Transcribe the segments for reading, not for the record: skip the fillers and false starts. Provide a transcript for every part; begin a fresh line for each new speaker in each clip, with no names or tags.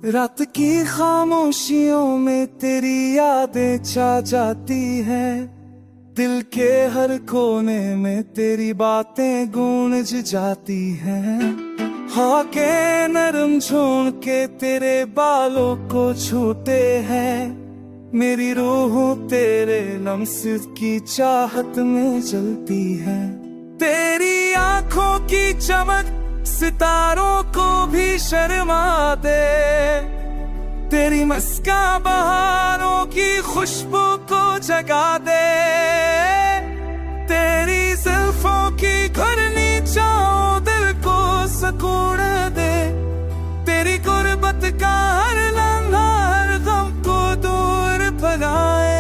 रात की खामोशियों में तेरी यादें छा जाती हैं, दिल के हर कोने में तेरी बातें गूंज जाती हैं। हवा के नरम झोंके तेरे बालों को छूते हैं, मेरी रूह तेरे लम्स की चाहत में जलती है। तेरी आंखों की चमक सितारों को भी शर्मा दे, तेरी मुस्कान बहारों की खुशबू को जगा दे, तेरी जुल्फों की घुरनी चाहो दिल को सुकून दे, तेरी गुर्बत का हर लम्हा हर गम को दूर भगाए।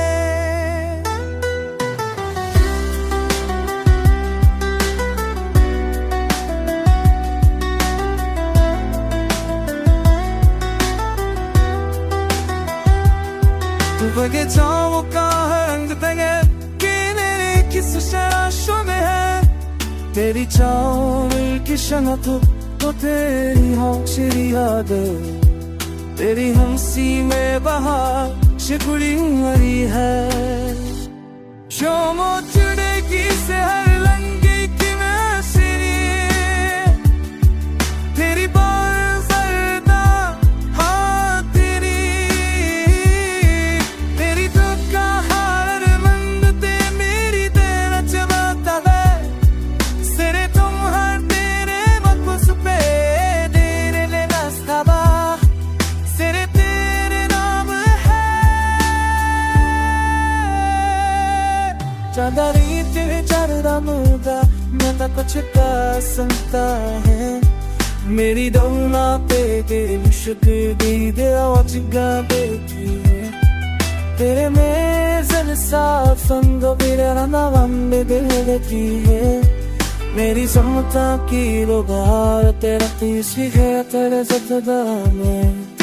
बगीचाओं का रंग दंगे किनारे किस शराशों में है, तेरी चावल की शनाख्त तो तेरी हौशरी याद, तेरी हंसी में बहार शिकुड़ी मरी है। शोमो चुड़ेगी से हर लंगी की मैसरी, तेरी चांदारी तेरे चारदा मुदा मैं कुछ का संता है, मेरी दौना पे तेरी मुश्क दी दे आवाज गा बेटी है, तेरे में जलसा संगो बिरा ना वंदे दिल देती है, मेरी समता की लोगार तेरा तीसी है तेरे ज़िंदगी में।